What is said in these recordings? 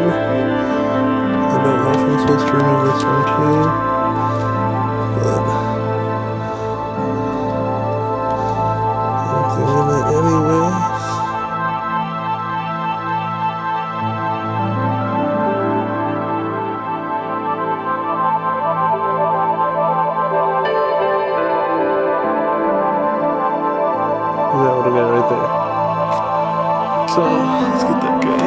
I don't know if I'm supposed to remove this one too, but I'm doing it anyways. That would have got right there. So let's get that guy.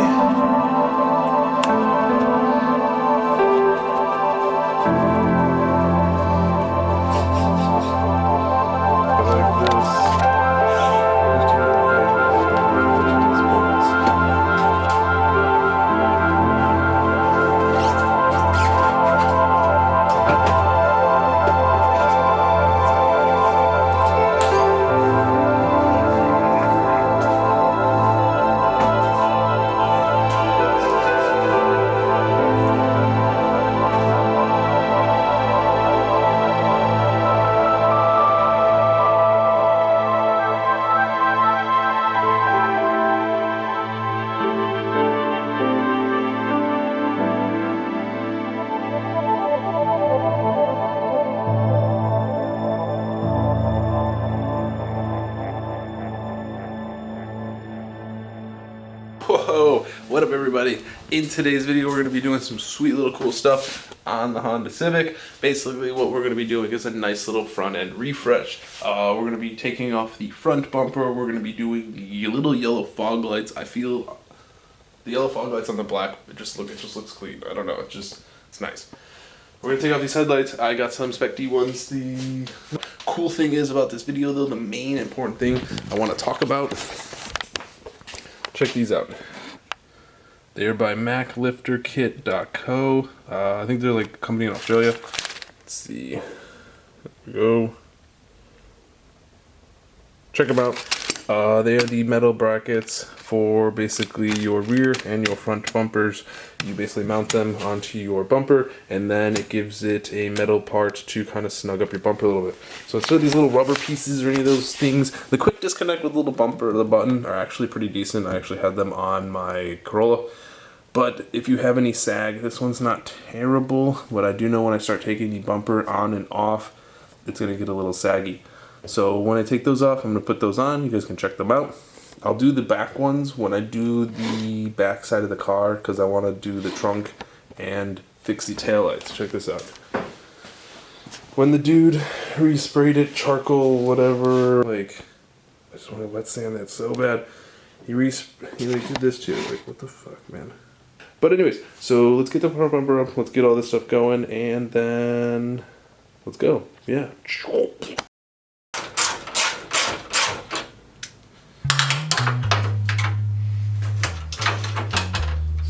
Whoa, what up everybody? In today's video we're going to be doing some sweet little cool stuff on the Honda Civic. Basically what we're going to be doing is a nice little front end refresh. We're going to be taking off the front bumper. We're going to be doing the little yellow fog lights. I feel the yellow fog lights on the black, it just looks clean. I don't know, it's nice. We're going to take off these headlights. I got some Spec D ones. The cool thing is about this video though, the main important thing I want to talk about, check these out. They're by MacLifterKit.co. I think they're like a company in Australia. Let's see. There we go. Check them out. They are the metal brackets for basically your rear and your front bumpers. You basically mount them onto your bumper and then it gives it a metal part to kind of snug up your bumper a little bit. So instead of these little rubber pieces or any of those things, the quick disconnect with the little bumper or the button are actually pretty decent. I actually had them on my Corolla. But if you have any sag, this one's not terrible. But I do know when I start taking the bumper on and off, it's going to get a little saggy. So when I take those off, I'm going to put those on. You guys can check them out. I'll do the back ones when I do the back side of the car because I want to do the trunk and fix the taillights. Check this out. When the dude resprayed it, charcoal, whatever, like, I just want to wet sand that so bad. He like did this too. Like, what the fuck, man? But anyways, so let's get the front bumper up. Let's get all this stuff going, and then let's go. Yeah.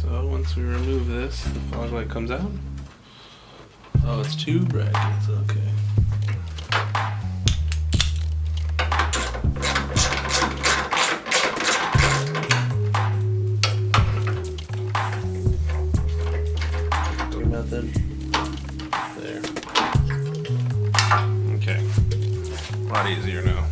So once we remove this, the fog light comes out. Oh, it's two brackets. Okay. Method. There. Okay. A lot easier now.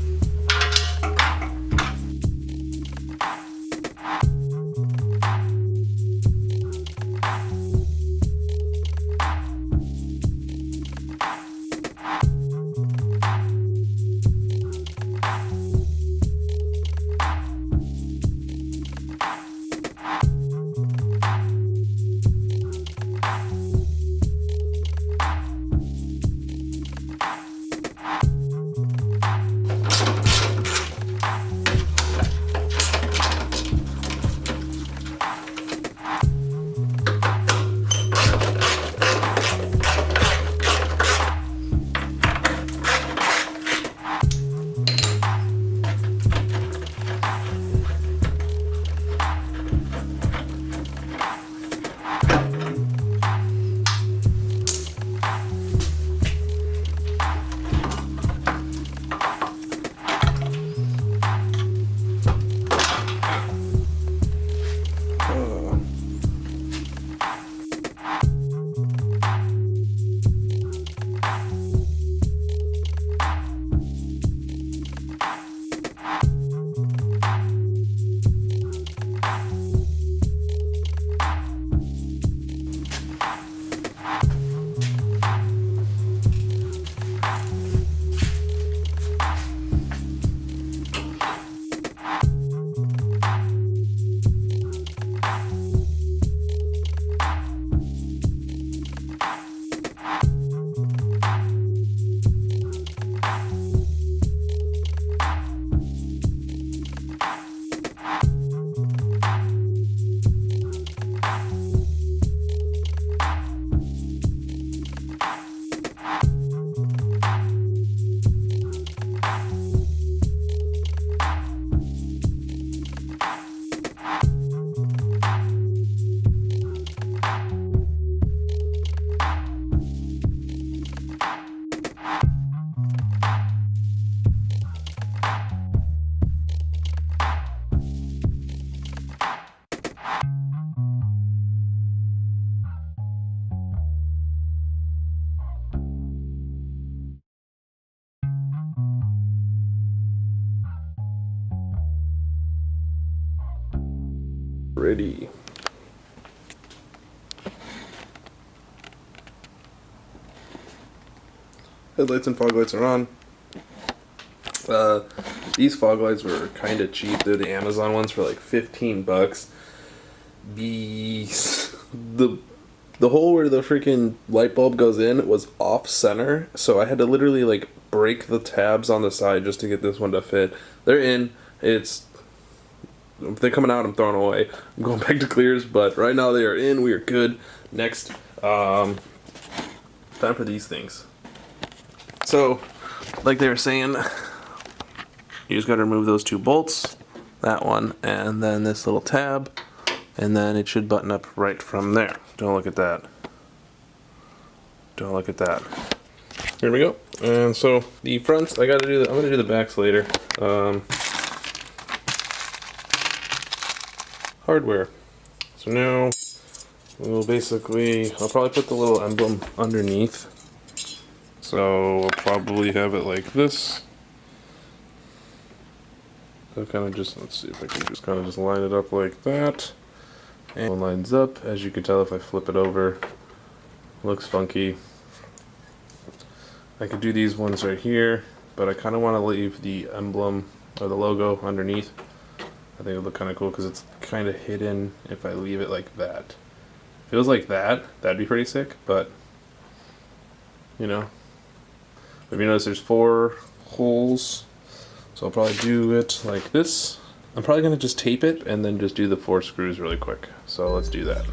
ready. Headlights and fog lights are on. These fog lights were kind of cheap. They're the Amazon ones for like 15 bucks. The hole where the freaking light bulb goes in was off center, so I had to literally like break the tabs on the side just to get this one to fit. They're in. If they're coming out, I'm throwing away. I'm going back to clears, but right now they are in. We are good. Next, time for these things. So, like they were saying, you just got to remove those two bolts, that one, and then this little tab, and then it should button up right from there. Don't look at that. Don't look at that. Here we go. And so the fronts, I'm gonna do the backs later. Hardware. So now we'll basically, I'll probably put the little emblem underneath. So we'll probably have it like this. So kind of just, let's see if I can just kind of just line it up like that. And one lines up, as you can tell if I flip it over. Looks funky. I could do these ones right here, but I kind of want to leave the emblem or the logo underneath. I think it would look kind of cool because it's kind of hidden if I leave it like that. If it was like that, that'd be pretty sick, but you know. If you notice, there's 4 holes, so I'll probably do it like this. I'm probably going to just tape it and then just do the 4 screws really quick. So let's do that.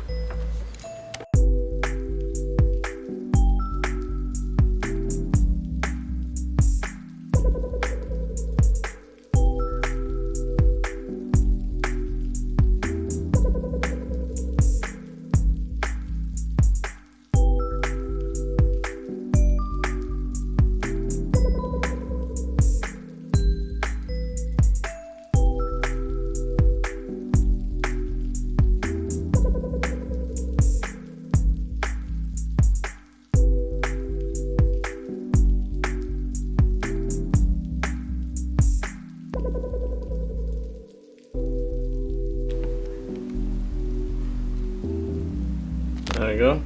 There you go.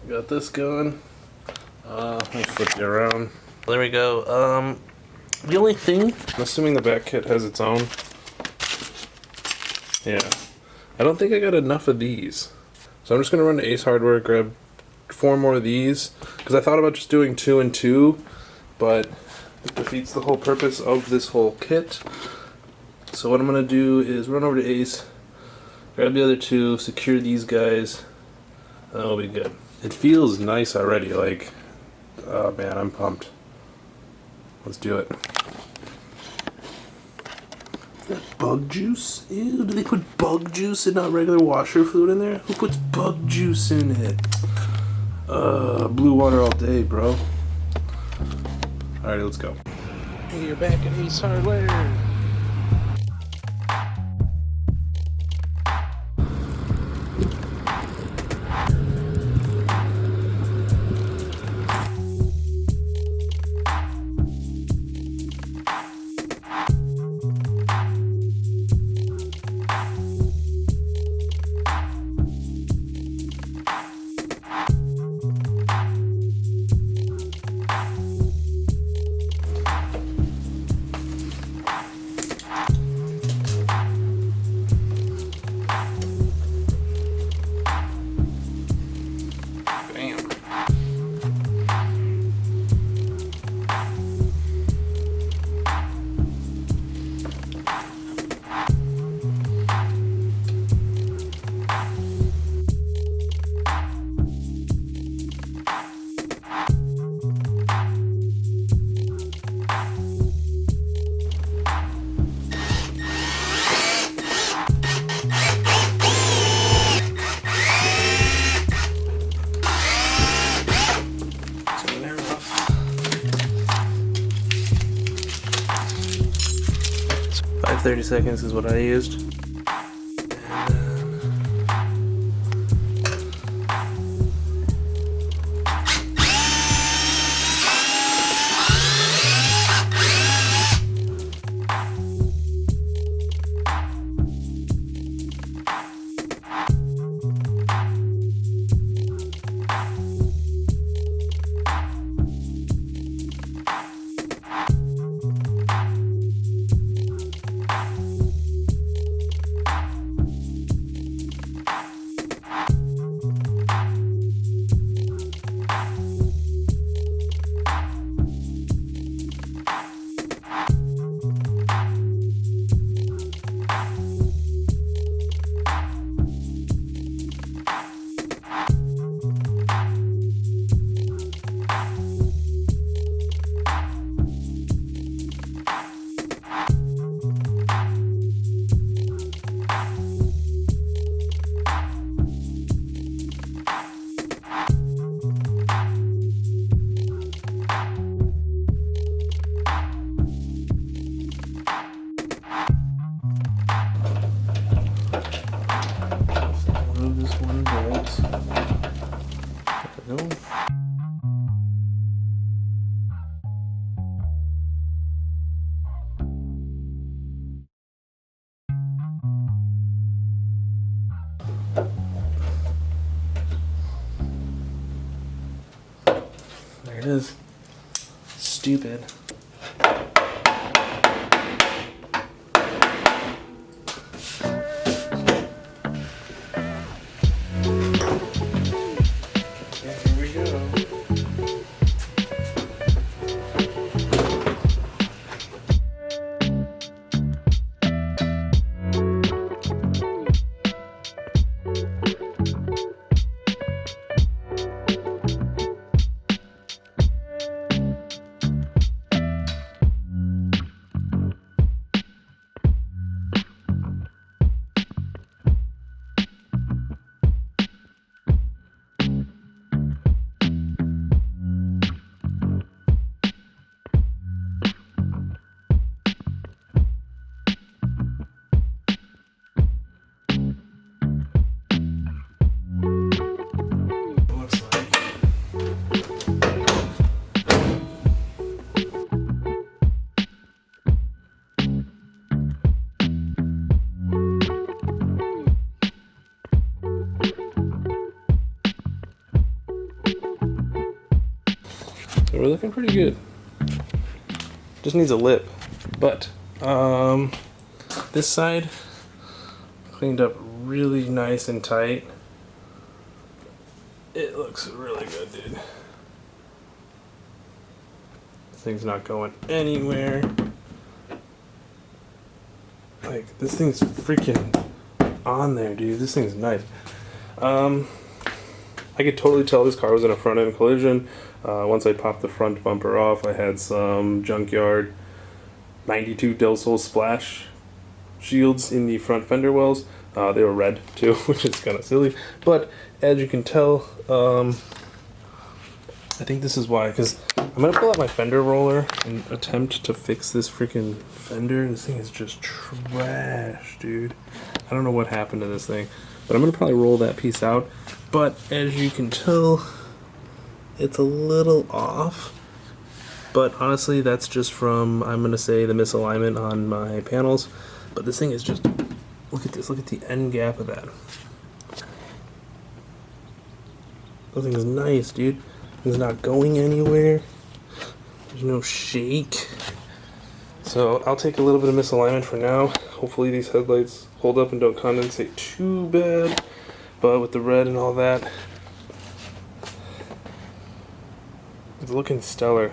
Got this going. Let me flip you around. There we go. The only thing, I'm assuming the back kit has its own. Yeah. I don't think I got enough of these. So I'm just going to run to Ace Hardware, grab 4 more of these. Because I thought about just doing 2 and 2, but it defeats the whole purpose of this whole kit. So what I'm going to do is run over to Ace, grab the other 2, secure these guys. That'll be good. It feels nice already, like, oh man, I'm pumped. Let's do it. Is that bug juice? Ew, do they put bug juice and not regular washer fluid in there? Who puts bug juice in it? Blue water all day, bro. Alright, let's go. Hey, you're back at Ace Hardware. Five 30 seconds is what I used. There we go. There it is. Stupid. Here we go. So we're looking pretty good. Just needs a lip. But this side cleaned up really nice and tight. It looks really good, dude. This thing's not going anywhere. Like, this thing's freaking on there, dude. This thing's nice. I could totally tell this car was in a front-end collision. Once I popped the front bumper off, I had some junkyard 92 Del Sol splash shields in the front fender wells. They were red too, which is kind of silly. But as you can tell, I think this is why, because I'm going to pull out my fender roller and attempt to fix this freaking fender. This thing is just trash, dude. I don't know what happened to this thing, but I'm going to probably roll that piece out. But as you can tell, it's a little off. But honestly, that's just from, I'm going to say, the misalignment on my panels. But this thing is just, look at this, look at the end gap of that. That thing is nice, dude. It's not going anywhere. There's no shake. So I'll take a little bit of misalignment for now. Hopefully these headlights hold up and don't condensate too bad. But with the red and all that, it's looking stellar.